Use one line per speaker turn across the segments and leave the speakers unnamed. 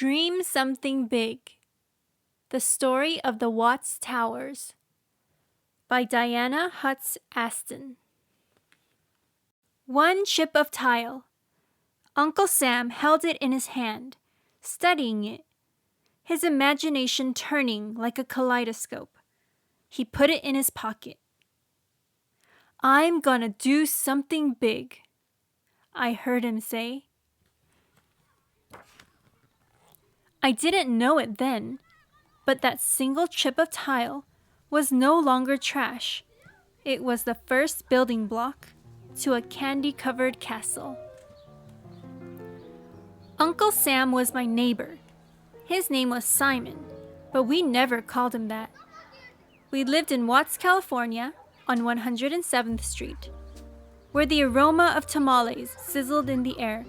Dream Something Big. The Story of the Watts Towers by Diana Hutz Aston. One chip of tile. Uncle Sam held it in his hand, studying it, his imagination turning like a kaleidoscope. He put it in his pocket. "I'm gonna do something big," I heard him say. I didn't know it then, but that single chip of tile was no longer trash. It was the first building block to a candy-covered castle. Uncle Sam was my neighbor. His name was Simon, but we never called him that. We lived in Watts, California, on 107th Street, where the aroma of tamales sizzled in the air,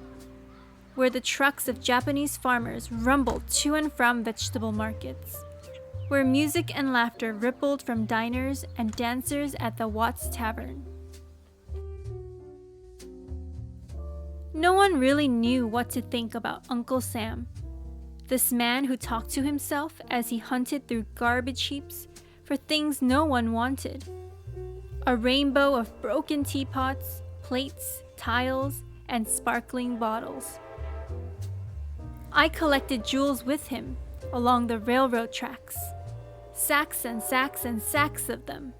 where the trucks of Japanese farmers rumbled to and from vegetable markets, where music and laughter rippled from diners and dancers at the Watts Tavern. No one really knew what to think about Uncle Sam, this man who talked to himself as he hunted through garbage heaps for things no one wanted. A rainbow of broken teapots, plates, tiles, and sparkling bottles. I collected jewels with him along the railroad tracks. Sacks and sacks and sacks of them.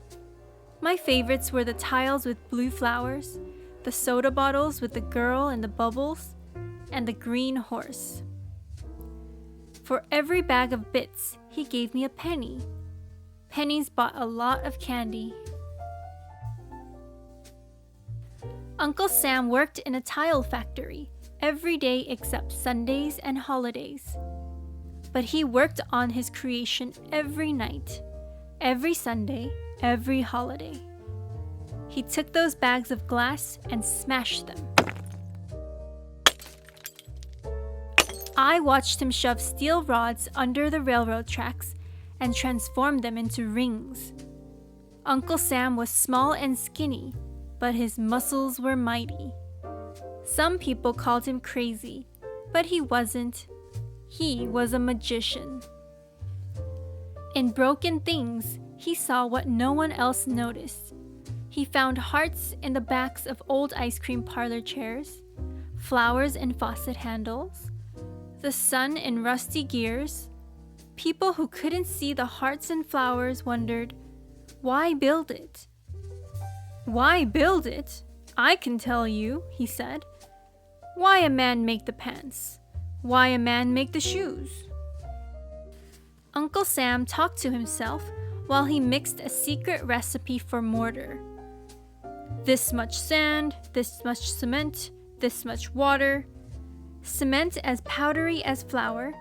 My favorites were the tiles with blue flowers, the soda bottles with the girl and the bubbles, and the green horse. For every bag of bits, he gave me a penny. Pennies bought a lot of candy. Uncle Sam worked in a tile factory every day except Sundays and holidays. But he worked on his creation every night, every Sunday, every holiday. He took those bags of glass and smashed them. I watched him shove steel rods under the railroad tracks and transform them into rings. Uncle Sam was small and skinny, but his muscles were mighty. Some people called him crazy, but he wasn't. He was a magician. In broken things, he saw what no one else noticed. He found hearts in the backs of old ice cream parlor chairs, flowers in faucet handles, the sun in rusty gears. People who couldn't see the hearts and flowers wondered, "Why build it?" "Why build it? I can tell you," he said. "Why a man make the pants? Why a man make the shoes?" Uncle Sam talked to himself while he mixed a secret recipe for mortar. This much sand, this much cement, this much water. Cement as powdery as flour,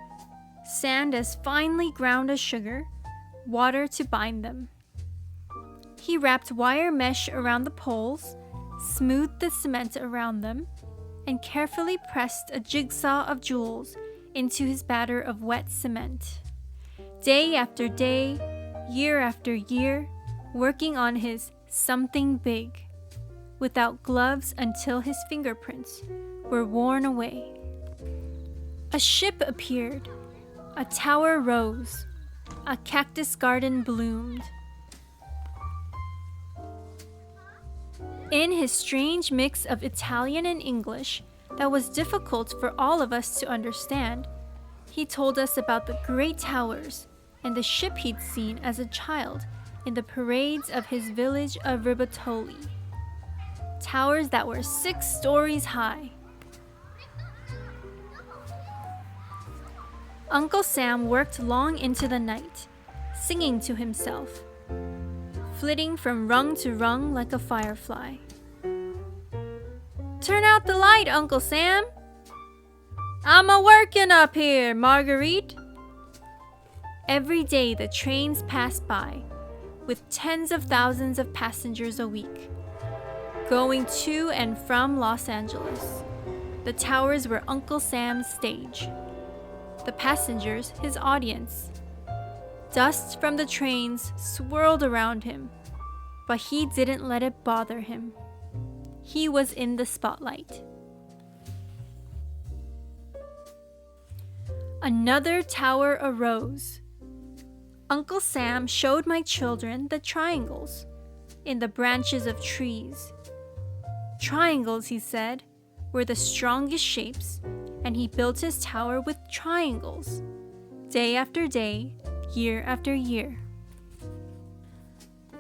sand as finely ground as sugar, water to bind them. He wrapped wire mesh around the poles, smoothed the cement around them, and carefully pressed a jigsaw of jewels into his batter of wet cement. Day after day, year after year, working on his something big, without gloves until his fingerprints were worn away. A ship appeared, a tower rose, a cactus garden bloomed. In his strange mix of Italian and English that was difficult for all of us to understand, he told us about the great towers and the ship he'd seen as a child in the parades of his village of Ribatoli. Towers that were 6 stories high. Uncle Sam worked long into the night, singing to himself, flitting from rung to rung like a firefly. "Turn out the light, Uncle Sam. I'm a-working up here, Marguerite." Every day the trains passed by, with tens of thousands of passengers a week, going to and from Los Angeles. The towers were Uncle Sam's stage, the passengers his audience. Dust from the trains swirled around him, but he didn't let it bother him. He was in the spotlight. Another tower arose. Uncle Sam showed my children the triangles in the branches of trees. Triangles, he said, were the strongest shapes, and he built his tower with triangles, day after day, year after year.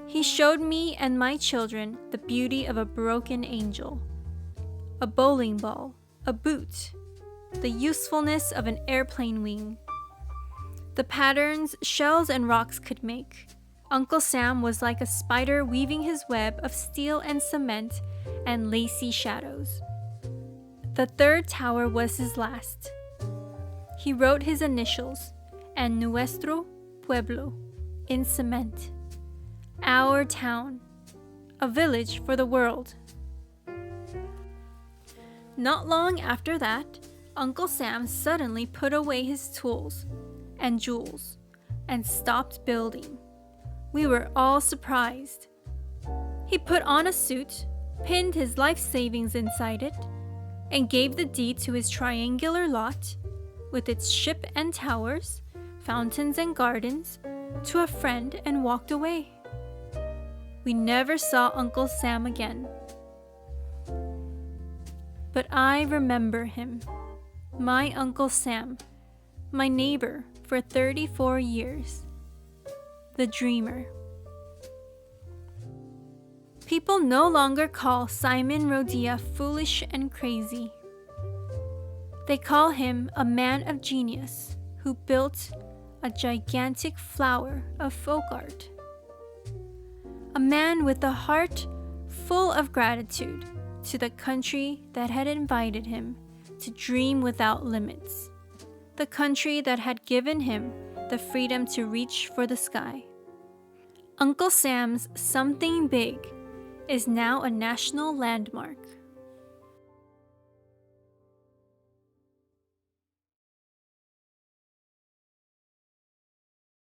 He showed me and my children the beauty of a broken angel, a bowling ball, a boot, the usefulness of an airplane wing, the patterns shells and rocks could make. Uncle Sam was like a spider weaving his web of steel and cement and lacy shadows. The third tower was his last. He wrote his initials and Nuestro Pueblo in cement. Our town, a village for the world. Not long after that, Uncle Sam suddenly put away his tools and jewels and stopped building. We were all surprised. He put on a suit, pinned his life savings inside it, and gave the deed to his triangular lot, with its ship and towers, fountains and gardens, to a friend and walked away. We never saw Uncle Sam again. But I remember him, my Uncle Sam, my neighbor for 34 years, the dreamer. People no longer call Simon Rodia foolish and crazy. They call him a man of genius who built a gigantic flower of folk art. A man with a heart full of gratitude to the country that had invited him to dream without limits, the country that had given him the freedom to reach for the sky. Uncle Sam's Something Big is now a national landmark.